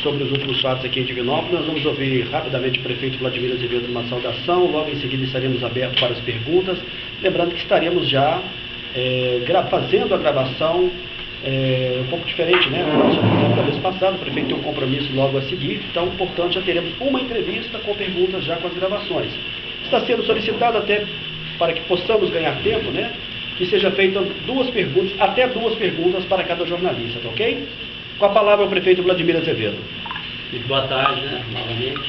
sobre os últimos fatos aqui em Divinópolis. Nós vamos ouvir rapidamente o prefeito Vladimir Azevedo numa saudação, logo em seguida estaremos abertos para as perguntas, lembrando que estaremos já fazendo a gravação um pouco diferente, né? Da vez passada, o prefeito tem um compromisso logo a seguir, então, portanto, já teremos uma entrevista com perguntas já com as gravações. Está sendo solicitado até para que possamos ganhar tempo, né? Que seja feita até duas perguntas para cada jornalista, tá ok? Com a palavra o prefeito Vladimir Azevedo. Muito boa tarde, né, novamente.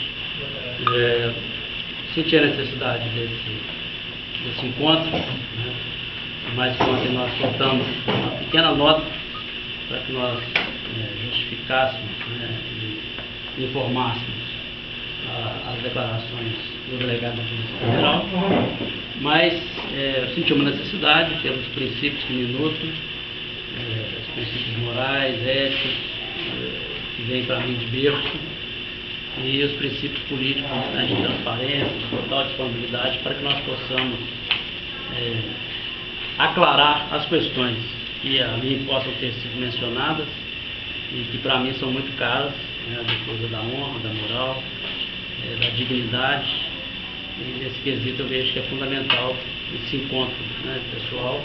Senti a necessidade desse encontro, né, mais que ontem nós soltamos uma pequena nota para que nós justificássemos, né, e informássemos as declarações do delegado da Polícia Federal, mas eu senti uma necessidade pelos princípios que me nutrem, os princípios morais, éticos, que vêm para mim de berço, e os princípios políticos, né, de transparência, de total disponibilidade, para que nós possamos aclarar as questões que ali possam ter sido mencionadas e que para mim são muito caras, né, a defesa da honra, da moral, da dignidade, e nesse quesito eu vejo que é fundamental esse encontro, né, pessoal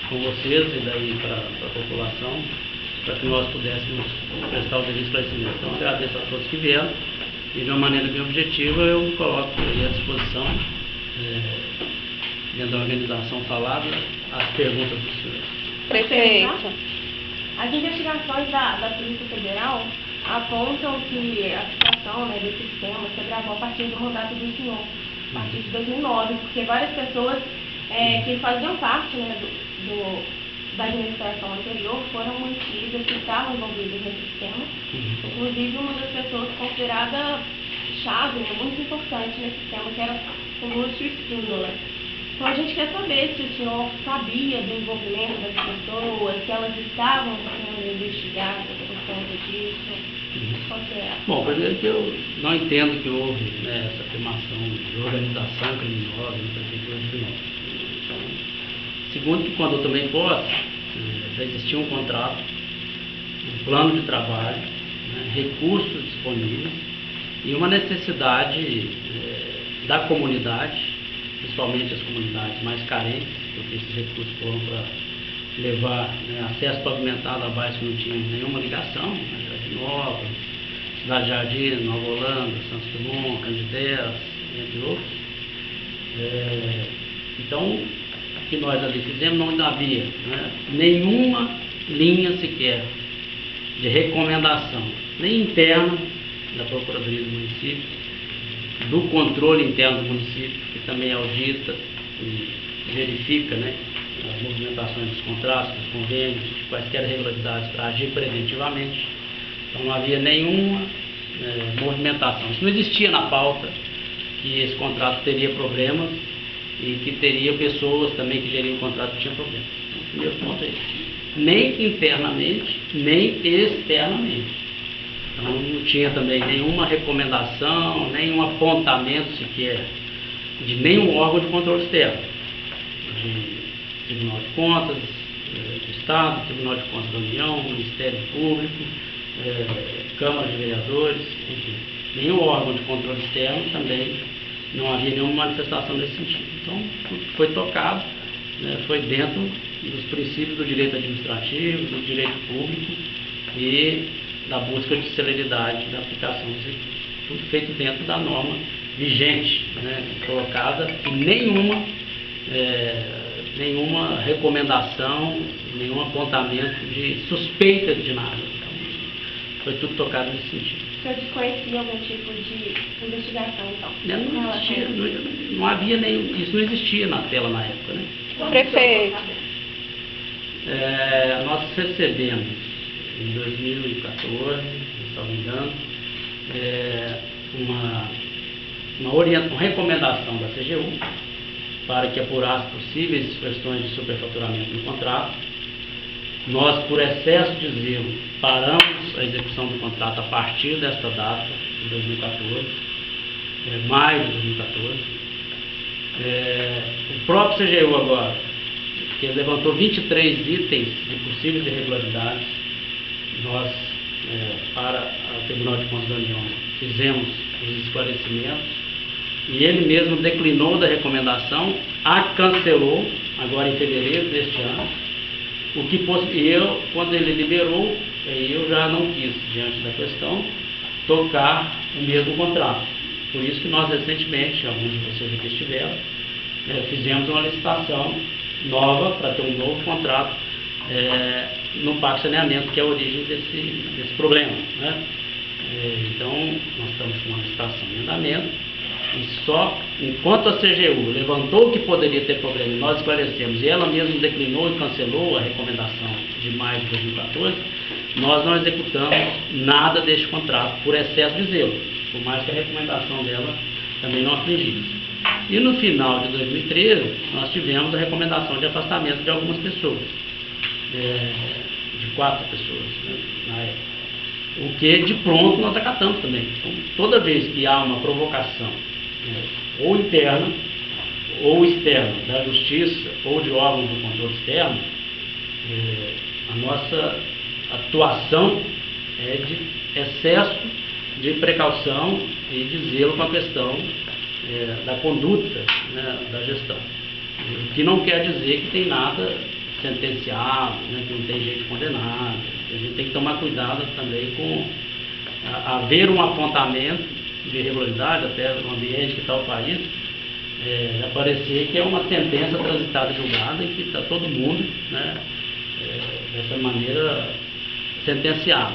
com vocês e daí para a população, para que nós pudéssemos prestar o devido esclarecimento. Então agradeço a todos que vieram e de uma maneira bem objetiva eu me coloco aí à disposição, dentro da organização falada, as perguntas dos senhores. Prefeito. As investigações da Polícia Federal apontam que a situação, né, desse sistema se agravou a partir do mandato do senhor, a partir de 2009, porque várias pessoas que faziam parte, né, da administração anterior foram mantidas, que estavam envolvidas nesse sistema, inclusive uma das pessoas considerada chave, né, muito importante nesse sistema, que era o Lúcio Espíndola. Então a gente quer saber se o senhor sabia do envolvimento das pessoas, se elas estavam sendo investigadas por conta disso. Qual que é? Bom, primeiro que eu não entendo que houve, né, essa afirmação de organização criminosa no prefeitura de Divinópolis. Então, segundo que quando eu tomei posse, já existia um contrato, um plano de trabalho, né, recursos disponíveis e uma necessidade da comunidade, principalmente as comunidades mais carentes, porque esses recursos foram para levar, né, acesso pavimentado a bairros que não tinham nenhuma ligação, né, Jardim Nova, Cidade Jardim, Nova Holanda, Santos Dumont, Candidez, entre outros. Então, o que nós ali fizemos, não havia, né, nenhuma linha sequer de recomendação, nem interna da Procuradoria do município, do controle interno do município, que também audita e verifica, né, as movimentações dos contratos, dos convênios, de quaisquer irregularidades para agir preventivamente. Então não havia nenhuma movimentação. Isso não existia na pauta, que esse contrato teria problemas e que teria pessoas também que geriam o contrato que tinham problemas. Então, o primeiro ponto é esse. Nem internamente, nem externamente. Então não tinha também nenhuma recomendação, nenhum apontamento sequer de nenhum órgão de controle externo, de Tribunal de Contas do Estado, Tribunal de Contas da União, Ministério Público, Câmara de Vereadores, enfim. Nenhum órgão de controle externo também não havia nenhuma manifestação nesse sentido. Então, tudo que foi tocado, né, foi dentro dos princípios do direito administrativo, do direito público e da busca de celeridade da aplicação dos recursos. Tudo feito dentro da norma vigente, né, colocada, e nenhuma recomendação, nenhum apontamento de suspeita de nada. Então, foi tudo tocado nesse sentido. O senhor desconhecia algum tipo de investigação, então? Não existia, não havia nenhum, isso não existia na tela na época, né? Prefeito. Nós recebemos em 2014, se não me engano, uma recomendação da CGU para que apurasse possíveis questões de superfaturamento no contrato. Nós, por excesso de zelo, paramos a execução do contrato a partir desta data, de 2014, maio de 2014. O próprio CGU agora, que levantou 23 itens de possíveis irregularidades, nós para o Tribunal de Contas da União, fizemos os esclarecimentos e ele mesmo declinou da recomendação, a cancelou agora em fevereiro deste ano, quando ele liberou, eu já não quis, diante da questão, tocar o mesmo contrato. Por isso que nós recentemente, alguns de vocês aqui estiveram, fizemos uma licitação nova para ter um novo contrato no Parque Saneamento, que é a origem desse problema, né? Então, nós estamos com uma licitação em andamento e só enquanto a CGU levantou que poderia ter problema e nós esclarecemos e ela mesma declinou e cancelou a recomendação de maio de 2014, nós não executamos nada deste contrato por excesso de zelo, por mais que a recomendação dela também não afligisse. E no final de 2013, nós tivemos a recomendação de afastamento de algumas pessoas, de 4 pessoas, né, na época. O que de pronto nós acatamos também. Então, toda vez que há uma provocação, ou interna, ou externa, da Justiça, ou de órgãos do controle externo, a nossa atuação é de excesso de precaução e de zelo com a questão da conduta, né, da gestão. O que não quer dizer que tem nada sentenciado, né, que não tem gente condenada. A gente tem que tomar cuidado também com haver um apontamento de irregularidade, até no ambiente que está o país, aparecer que é uma sentença transitada e julgada e que está todo mundo, né, dessa maneira sentenciado.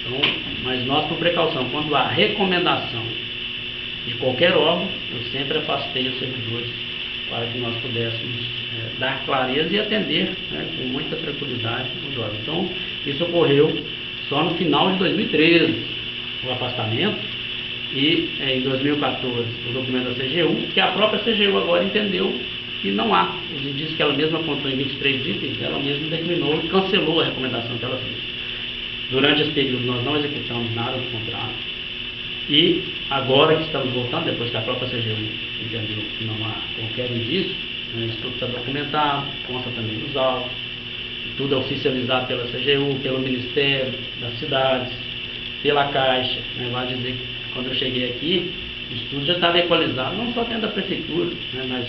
Então, mas nós, por precaução, quando há recomendação de qualquer órgão, eu sempre afastei os servidores para que nós pudéssemos dar clareza e atender, né, com muita tranquilidade os órgãos. Então, isso ocorreu só no final de 2013, o afastamento, e em 2014 o documento da CGU, que a própria CGU agora entendeu que não há. Os indícios que ela mesma apontou em 23 itens, ela mesma declinou e cancelou a recomendação que ela fez. Durante esse período nós não executamos nada do contrato. E agora que estamos voltando, depois que a própria CGU entendeu que não há qualquer indício, isso tudo está documentado, consta também nos autos, tudo é oficializado pela CGU, pelo Ministério das Cidades, pela Caixa. Vai dizer que quando eu cheguei aqui, isso tudo já estava equalizado, não só dentro da Prefeitura, né, mas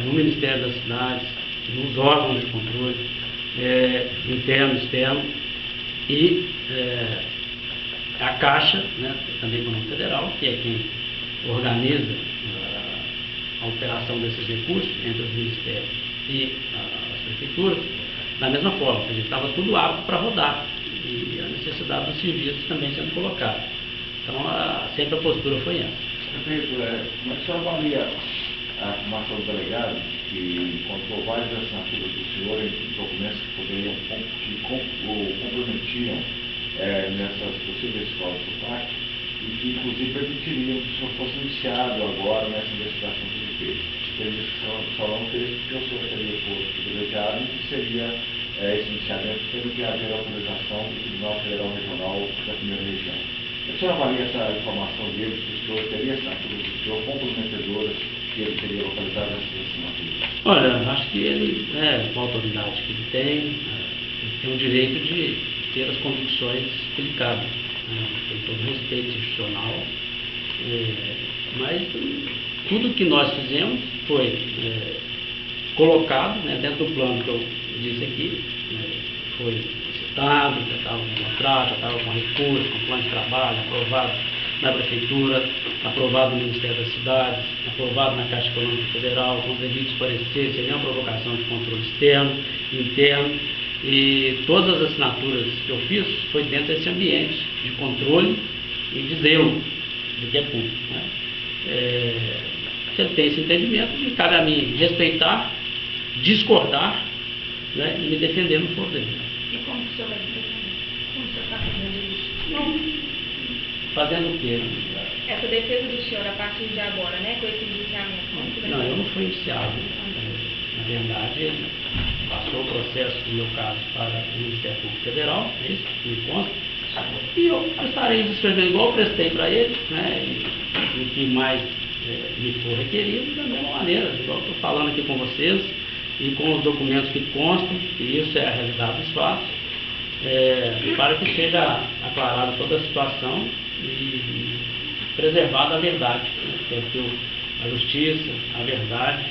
no Ministério das Cidades, nos órgãos de controle, interno, externo, e a Caixa, né, também Econômica Federal, que é quem organiza a operação desses recursos entre os ministérios e as prefeituras, da mesma forma, quer dizer, estava tudo apto para rodar e a necessidade dos serviços também sendo colocada. Então, sempre a postura foi essa. Prefeito, como é que o senhor avalia a afirmação do delegado que encontrou várias assinaturas do senhor em documentos que poderiam comprometiam nessas possíveis fraudes do PAC e que inclusive permitiriam que o senhor fosse iniciado agora nessa investigação que ele fez? Ele disse que o senhor não fez porque o senhor teria posto privilegiado e que seria esse iniciamento tendo que haver autorização do Tribunal Federal Regional da Primeira Região. O senhor avalia essa informação dele, que o senhor teria assinaturas do senhor comprometedoras que ele teria localizado essas assinaturas? Olha, acho que ele, com a autoridade que ele tem o direito de ter as convicções que lhe cabem. Tem todo o respeito institucional, mas tudo que nós fizemos foi colocado, né, dentro do plano que eu disse aqui, foi citado, já estava com contrato, já estava com recurso, com plano de trabalho, aprovado na Prefeitura, aprovado no Ministério das Cidades, aprovado na Caixa Econômica Federal, com os devidos pareceres, sem nenhuma provocação de controle externo, interno, e todas as assinaturas que eu fiz foi dentro desse ambiente de controle e de zelo do que é público, né? Se ele tem esse entendimento, cabe a mim respeitar, discordar, né, e me defender no foro dele. E como o senhor vai defender? Como o senhor está fazendo isso? Não. Fazendo o quê? Essa defesa do senhor a partir de agora, né, com esse indiciamento? Não, eu não fui indiciado. Na verdade, passou o processo, no meu caso, para o Ministério Público Federal, é isso que me consta, e eu estarei escrevendo igual eu prestei para ele, né, e o que mais me for requerido, da mesma maneira, igual eu estou falando aqui com vocês, e com os documentos que constam, que isso é a realidade dos fatos, para que seja aclarada toda a situação e preservada a verdade, né? Porque a justiça, a verdade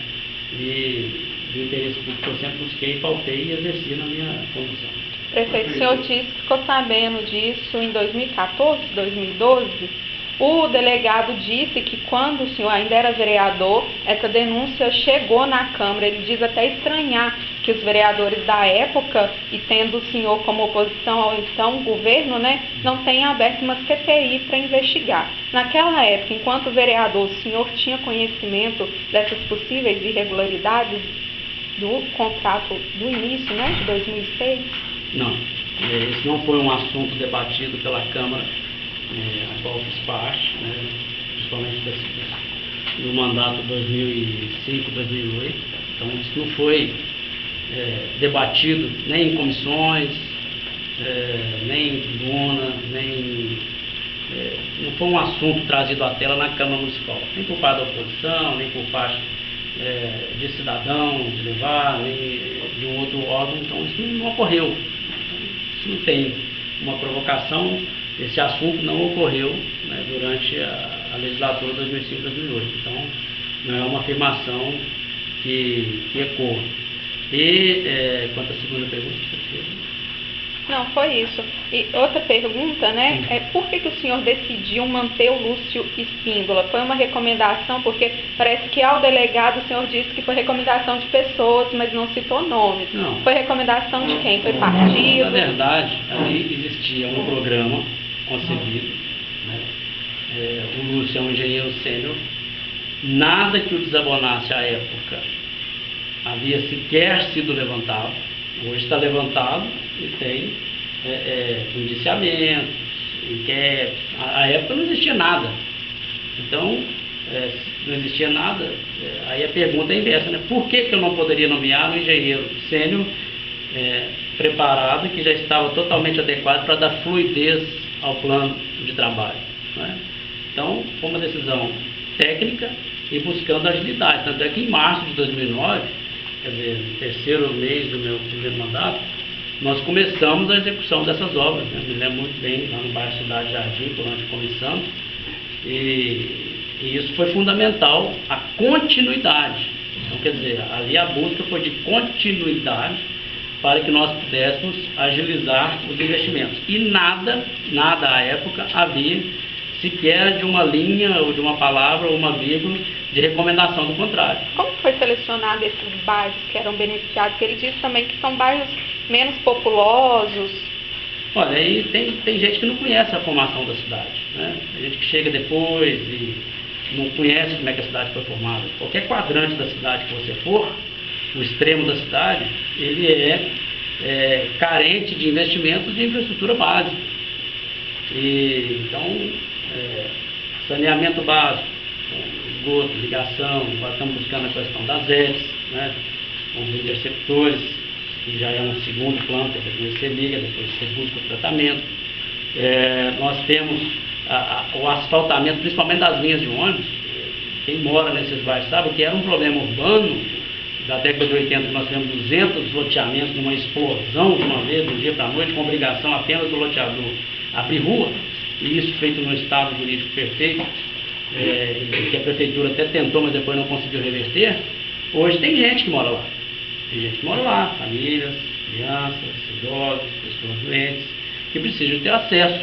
e o interesse público que eu sempre busquei, pautei e exerci na minha condução. Prefeito, o senhor disse que ficou sabendo disso em 2014, 2012. O delegado disse que quando o senhor ainda era vereador, essa denúncia chegou na Câmara. Ele diz até estranhar que os vereadores da época, e tendo o senhor como oposição ao então governo, né, não tenham aberto uma CPI para investigar. Naquela época, enquanto vereador, o senhor tinha conhecimento dessas possíveis irregularidades do contrato do início, né, de 2006? Não, esse não foi um assunto debatido pela Câmara, a qual fiz parte, né, principalmente no mandato 2005-2008. Então, isso não foi debatido nem em comissões, nem em tribuna, não foi um assunto trazido à tela na Câmara Municipal, nem por parte da oposição, nem por parte de cidadão, de levar, nem de um outro órgão. Então, isso não ocorreu. Isso não tem uma provocação. Esse assunto não ocorreu, né, durante a legislatura 2005-2008. Então, não é uma afirmação que ecoa. E quanto à segunda pergunta que você fez? Não, foi isso. E outra pergunta, né, por que o senhor decidiu manter o Lúcio Espíndola? Foi uma recomendação, porque parece que ao delegado o senhor disse que foi recomendação de pessoas, mas não citou nomes. Não. Foi recomendação de quem? Foi partido? Na verdade, ali existia um programa concebido, né? O Lúcio é um engenheiro sênior, nada que o desabonasse à época havia sequer sido levantado. Hoje está levantado e tem indiciamentos, inquéritos. À época não existia nada. Então, se não existia nada, aí a pergunta é inversa, né? Por que eu não poderia nomear um engenheiro sênior preparado, que já estava totalmente adequado para dar fluidez ao plano de trabalho, né? Então, foi uma decisão técnica e buscando agilidade. Tanto é que em março de 2009, quer dizer, no terceiro mês do meu primeiro mandato, nós começamos a execução dessas obras, né? Me lembro muito bem, lá no bairro Cidade Jardim, por onde começamos, e isso foi fundamental, a continuidade. Então, quer dizer, ali a busca foi de continuidade para que nós pudéssemos agilizar os investimentos. E nada à época havia sequer de uma linha, ou de uma palavra, ou uma vírgula de recomendação do contrário. Como foi selecionado esses bairros que eram beneficiados? Porque ele diz também que são bairros menos populosos. Olha, aí tem gente que não conhece a formação da cidade, né? Tem gente que chega depois e não conhece como é que a cidade foi formada. Qualquer quadrante da cidade que você for, o extremo da cidade, ele é carente de investimentos de infraestrutura básica. Então, saneamento básico, esgoto, ligação, agora estamos buscando a questão das hélices, né, com os interceptores, que já é um segundo plano, que depois você liga, depois você busca o tratamento. Nós temos o asfaltamento, principalmente das linhas de ônibus. Quem mora nesses bairros sabe que era um problema urbano. Da década de 80, nós tivemos 200 loteamentos numa explosão de uma vez, do dia para a noite, com obrigação apenas do loteador abrir rua, e isso feito no estado jurídico perfeito, que a prefeitura até tentou, mas depois não conseguiu reverter. Hoje tem gente que mora lá. Tem gente que mora lá, famílias, crianças, idosos, pessoas doentes, que precisam ter acesso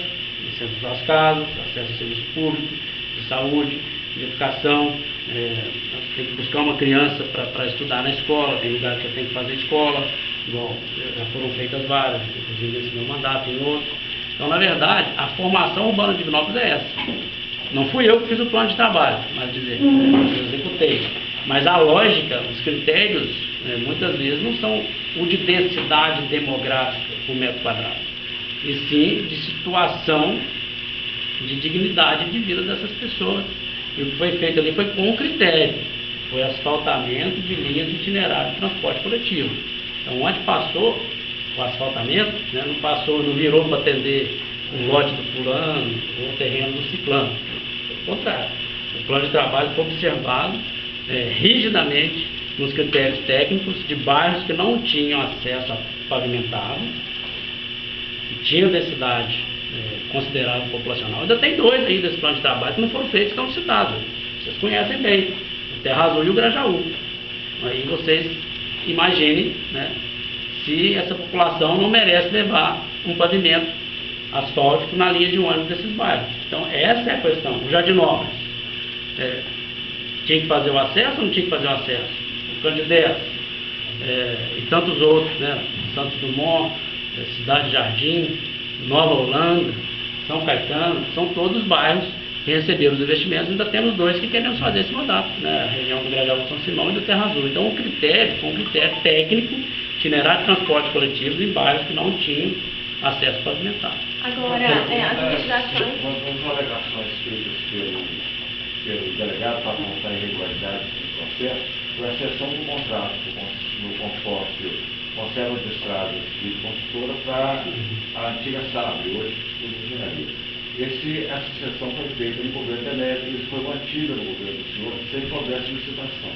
às casas, acesso ao serviço público, de saúde, de educação. Tem que buscar uma criança para estudar na escola, tem lugar que eu tenho que fazer escola, igual já foram feitas várias, inclusive nesse meu mandato, em outros. Então, na verdade, a formação urbana de Divinópolis é essa. Não fui eu que fiz o plano de trabalho, mas dizer, eu executei. Mas a lógica, os critérios, muitas vezes não são o de densidade demográfica por metro quadrado, e sim de situação de dignidade de vida dessas pessoas. E o que foi feito ali foi com critério, foi asfaltamento de linhas de itinerário de transporte coletivo. Então, onde passou o asfaltamento, não passou, não virou para atender um lote do fulano ou o terreno do ciclano. Pelo contrário, o plano de trabalho foi observado rigidamente nos critérios técnicos de bairros que não tinham acesso a pavimentado, tinham densidade considerável populacional. Ainda tem 2 aí desse plano de trabalho que não foram feitos, estão citados. Vocês conhecem bem, o Terra Azul e o Grajaú. Aí vocês imaginem, né, se essa população não merece levar um pavimento asfáltico na linha de ônibus desses bairros. Então essa é a questão. O Jardinópolis tinha que fazer o acesso ou não tinha que fazer o acesso? O Candidez e tantos outros, né? Santos Dumont, Cidade Jardim, Nova Holanda, São Caetano, são todos bairros que receberam os investimentos. Ainda temos 2 que queremos fazer esse mandato, né? A região do Grajaú, São Simão e do Terra Azul. Então o critério foi um critério técnico, itinerário de transporte coletivo em bairros que não tinham acesso pavimentado. Agora, as investigações... As alegações feitas pelo delegado para apontar irregularidades no processo foi a cessão do contrato no consórcio Conserva de Estradas e Construtora para a antiga SAB, hoje Instituto de Engenharia. Essa cessão foi feita no governo Demetrios e foi mantida no governo do senhor sem qualquer solicitação.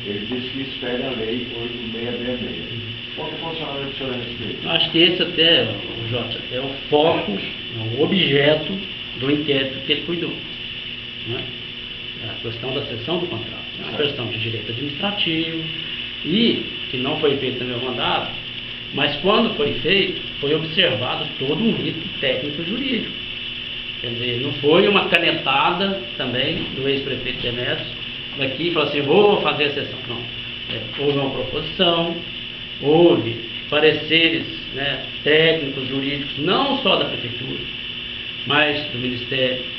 Ele disse que espere a lei 8666. Qual que é o posicionamento do senhor a respeito? Acho que esse até, Jota, é o foco, o objeto do inquérito que ele cuidou, né? A questão da cessão do contrato. É uma questão de direito administrativo e que não foi feito no meu mandato, mas quando foi feito, foi observado todo um rito técnico-jurídico. Quer dizer, não foi uma canetada também do ex-prefeito Demetrios daqui e falou assim, vou fazer a cessão. Não. Houve uma proposição, houve pareceres, né, técnicos, jurídicos, não só da prefeitura, mas do Ministério,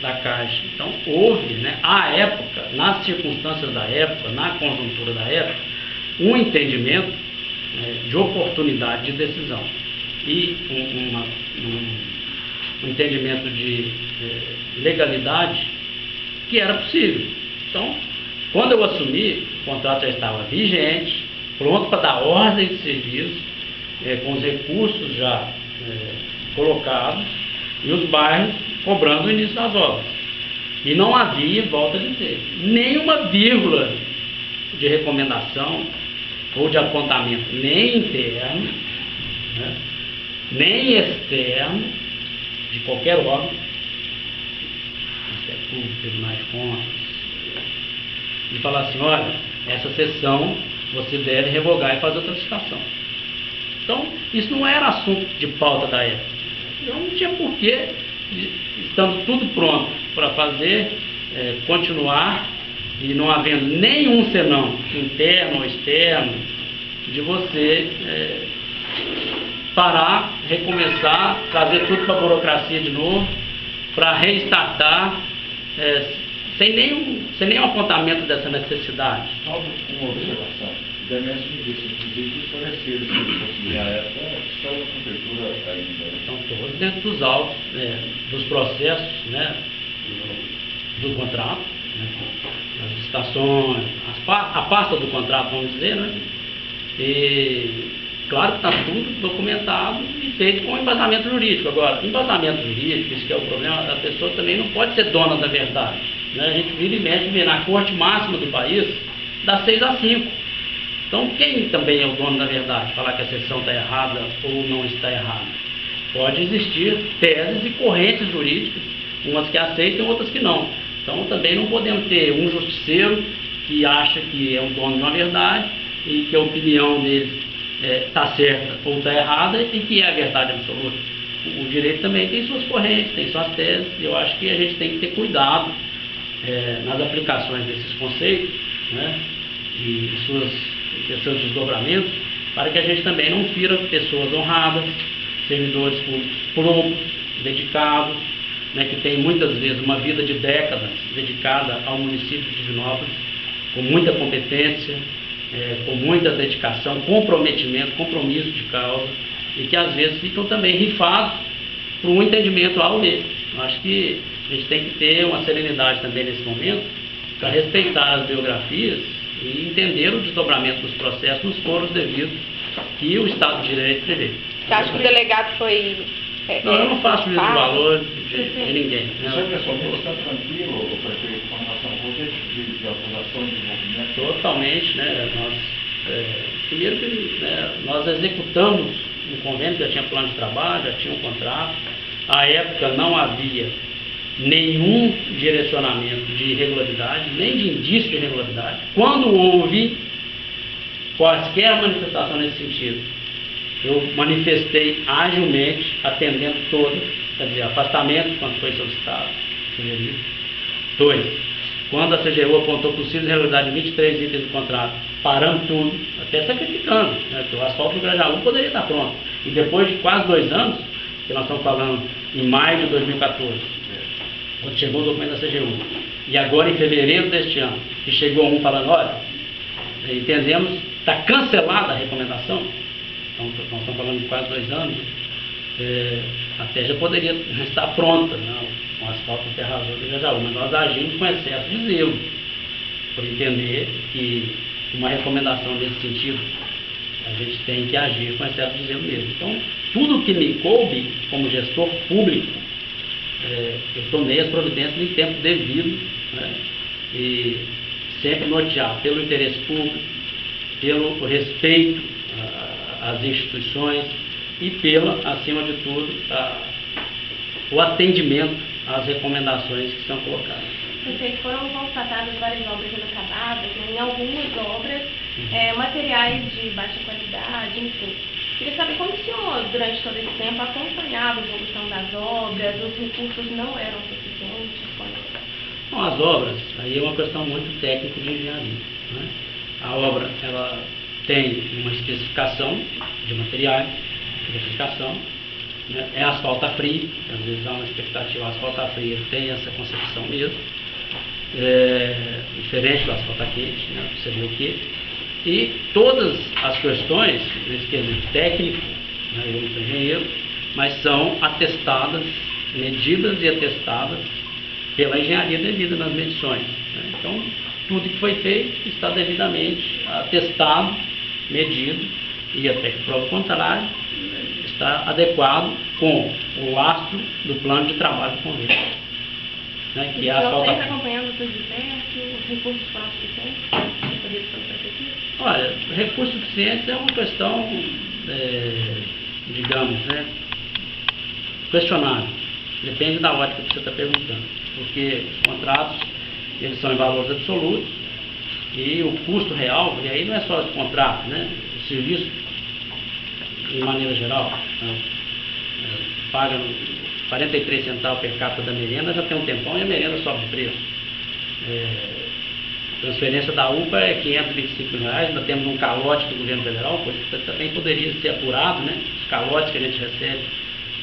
da Caixa. Então houve, né, à época, nas circunstâncias da época, na conjuntura da época, um entendimento de oportunidade de decisão e um entendimento de legalidade que era possível. Então, quando eu assumi, o contrato já estava vigente, pronto para dar ordem de serviço, com os recursos já colocados e os bairros cobrando o início das obras. E não havia, volto a dizer, nenhuma vírgula de recomendação ou de apontamento, nem interno, né, nem externo, de qualquer órgão, Ministério Público, Tribunais de Contas, e falar assim, olha, essa sessão você deve revogar e fazer outra licitação. Então, isso não era assunto de pauta da época. Então, não tinha porquê, estando tudo pronto para fazer, continuar, e não havendo nenhum senão interno ou externo, de você parar, recomeçar, trazer tudo para a burocracia de novo, para restartar, sem nenhum apontamento dessa necessidade. Só uma observação. O Demetrios me disse, inclusive, que os pareceres que ele conseguiu na época estão na prefeitura ainda. Estão todos dentro dos autos, dos processos, né, do contrato, né, das licitações, a pasta do contrato, vamos dizer, né? E claro que está tudo documentado e feito com embasamento jurídico. Agora, embasamento jurídico, isso que é o problema, a pessoa também não pode ser dona da verdade, né? A gente vira e mexe, vê na corte máxima do país, dá 6-5. Então, quem também é o dono da verdade? Falar que a sessão está errada ou não está errada? Pode existir teses e correntes jurídicas, umas que aceitam, outras que não. Então, também não podemos ter um justiceiro que acha que é o dono de uma verdade e que a opinião dele está certa ou está errada e que é a verdade absoluta. O direito também tem suas correntes, tem suas teses, e eu acho que a gente tem que ter cuidado nas aplicações desses conceitos, né, e seus desdobramentos, para que a gente também não fira pessoas honradas, servidores públicos promptos, dedicados, né, que tem muitas vezes uma vida de décadas dedicada ao município de Divinópolis, com muita competência, com muita dedicação, comprometimento, compromisso de causa, e que às vezes ficam também rifados por um entendimento A ou B. Eu acho que a gente tem que ter uma serenidade também nesse momento para respeitar as biografias e entender o desdobramento dos processos nos foros devidos que o Estado de Direito prevê. Você acha que o delegado foi... Não, eu não faço juízo de valor de ninguém. O senhor pessoalmente está tranquilo, o prefeito, com relação a qualquer tipo de acusação de envolvimento? Totalmente, né? Nós, primeiro que nós executamos um convênio, já tinha plano de trabalho, já tinha um contrato. À época não havia nenhum direcionamento de irregularidade, nem de indício de irregularidade. Quando houve quaisquer manifestação nesse sentido, eu manifestei agilmente, atendendo todas, quer dizer, afastamento quando foi solicitado, sugerido. 2. Quando a CGU apontou possíveis irregularidades em 23 itens do contrato, paramos tudo, até sacrificando, né, porque o asfalto do Grajaú poderia estar pronto. E depois de quase 2 anos, que nós estamos falando em maio de 2014, quando chegou o documento da CGU, e agora em fevereiro deste ano, que chegou um falando, olha, entendemos, está cancelada a recomendação, então nós estamos falando de quase 2 anos, até já poderia estar pronta, né, com asfalto no terrazão do Grajaú, mas nós agimos com excesso de zelo, por entender que uma recomendação nesse sentido, a gente tem que agir com excesso de zelo mesmo. Então, tudo que me coube como gestor público, eu tomei as providências em tempo devido, né, e sempre norteado pelo interesse público, pelo respeito às instituições e pela, acima de tudo, o atendimento às recomendações que são colocadas. Prefeito, foram constatadas várias obras inacabadas, em algumas obras, materiais de baixa qualidade, enfim. Queria saber como o senhor, durante todo esse tempo, acompanhava a evolução das obras, os recursos não eram suficientes? Bom, as obras, aí é uma questão muito técnica de engenharia, né? A obra, ela tem uma especificação de materiais, especificação, né? É asfalto a frio, às vezes há uma expectativa, asfalto a frio tem essa concepção mesmo, diferente do asfalto a quente, né? Você vê o quê? E todas as questões, nesse quesito técnico, né, eu não sou engenheiro, mas são atestadas, medidas e atestadas pela engenharia devida nas medições, né? Então, tudo que foi feito está devidamente atestado, medido, e até que prova o contrário, está adequado com o lastro do plano de trabalho do convênio, né, que é a asfalto. Você está acompanhando tudo de perto? Os recursos foram suficientes para poder ser prefeitura? Olha, recursos suficientes é uma questão, digamos, né, questionável. Depende da ótica que você está perguntando, porque os contratos, eles são em valores absolutos, e o custo real, e aí não é só esse contrato, né, o serviço, de maneira geral, né, paga 43 centavos per capita da merenda, já tem um tempão, e a merenda sobe de preço. Transferência da UPA é 525 mil reais, ainda temos um calote do governo federal, coisa que também poderia ser apurado, né? Os calotes que a gente recebe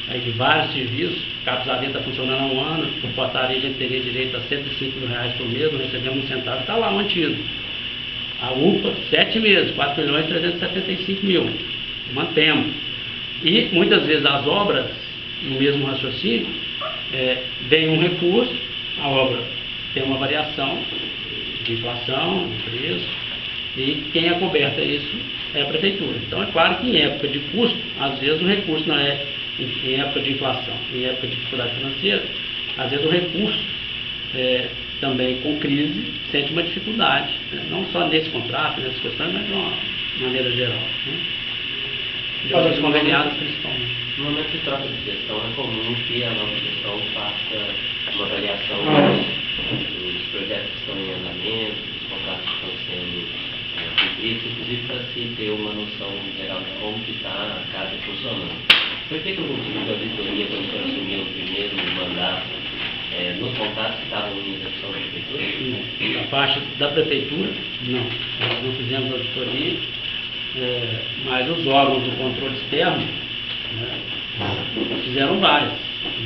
aí de vários serviços, o Capesavento está funcionando há 1 ano, por portaria a gente teria direito a 105 mil reais por mês, não recebemos 1 centavo, está lá mantido. A UPA, 7 meses, 4 milhões e 375 mil, mantemos. E muitas vezes as obras, no mesmo raciocínio, vem um recurso, a obra tem uma variação de inflação, de preço, e quem acoberta isso é a prefeitura. Então é claro que em época de custo, às vezes o recurso não é, em época de inflação, em época de dificuldade financeira, às vezes o recurso também com crise sente uma dificuldade, né? Não só nesse contrato, nessas questões, mas de uma maneira geral, né? De outros conveniados principalmente. No momento de troca de gestão, é comum que a nova gestão faça uma avaliação dos projetos que estão em andamento, dos contratos que estão sendo cumpridos, inclusive para se ter uma noção geral de como que está a casa funcionando. Foi feito algum tipo de auditoria quando o senhor assumiu o primeiro mandato nos contratos que estavam em execução da prefeitura? Não. Da parte da prefeitura, não. Nós não fizemos auditoria, mas os órgãos do controle externo, né, fizeram várias,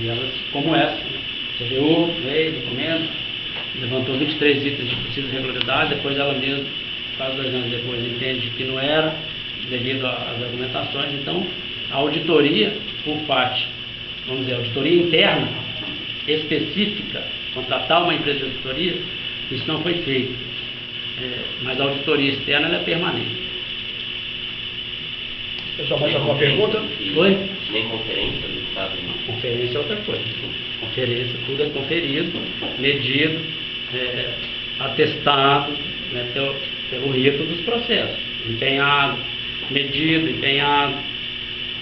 e elas, como essa, né? CGU, veio, documento, levantou 23 itens de possíveis irregularidades, depois ela mesma, quase 2 anos depois, entende que não era, devido às argumentações. Então, a auditoria por parte, vamos dizer, auditoria interna, específica, contratar uma empresa de auditoria, isso não foi feito. Mas a auditoria externa ela é permanente. Pessoal, mais alguma pergunta? Oi? Nem conferência do Estado? Conferência é outra coisa. Conferência, tudo é conferido, medido, atestado, né, pelo rito dos processos. Empenhado, medido, empenhado,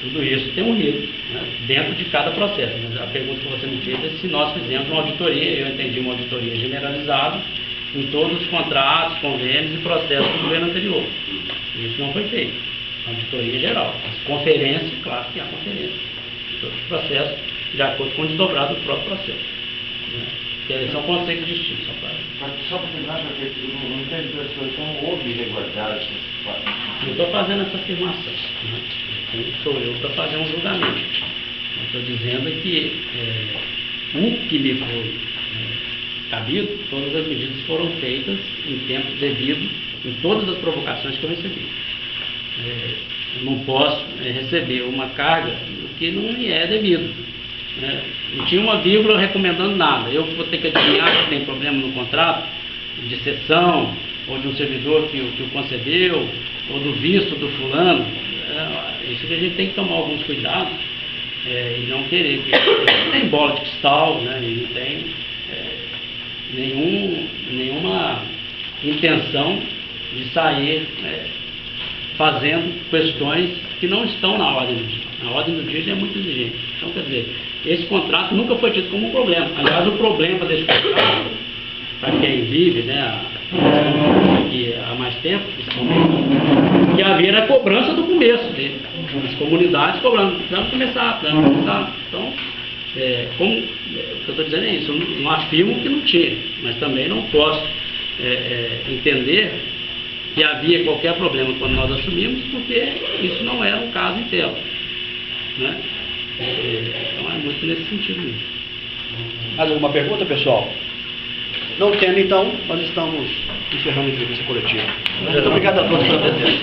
Tudo isso tem um rito, né, dentro de cada processo. Mas a pergunta que você me fez é se nós fizemos uma auditoria, eu entendi uma auditoria generalizada em todos os contratos, convênios e processos do governo anterior. Isso não foi feito. Auditoria geral. As conferências, claro que há conferência. Todos os processos, de acordo com o desdobrado do próprio processo. Né? Que são conceitos distintos. Só para terminar, porque não entendo pessoas, então houve irregularidades. Eu estou fazendo essa afirmação. Né? Quem sou eu para fazer um julgamento? Eu estou dizendo que o que me foi cabido, todas as medidas foram feitas em tempo devido, em todas as provocações que eu recebi. Eu não posso receber uma carga que não me é devido. Não tinha uma vírgula recomendando nada. Eu vou ter que adivinhar se tem problema no contrato de cessão, ou de um servidor que o concedeu, ou do visto do fulano. Isso que a gente tem que tomar alguns cuidados e não querer, porque não tem bola de cristal, né, e não tem nenhuma intenção de sair fazendo questões que não estão na ordem do dia. A ordem do dia já é muito exigente. Então, quer dizer, esse contrato nunca foi tido como um problema. Aliás, o problema desse contrato, para quem vive, né, aqui há mais tempo, que havia a cobrança do começo dele. As comunidades cobrando, precisamos começar. Então, como o que eu estou dizendo é isso, eu não afirmo que não tinha, mas também não posso entender que havia qualquer problema quando nós assumimos, porque isso não era um caso inteiro. Né? Então é muito nesse sentido mesmo. Mais alguma pergunta, pessoal? Não tendo, então, nós estamos encerrando a entrevista coletiva. Muito obrigado a todos pela presença.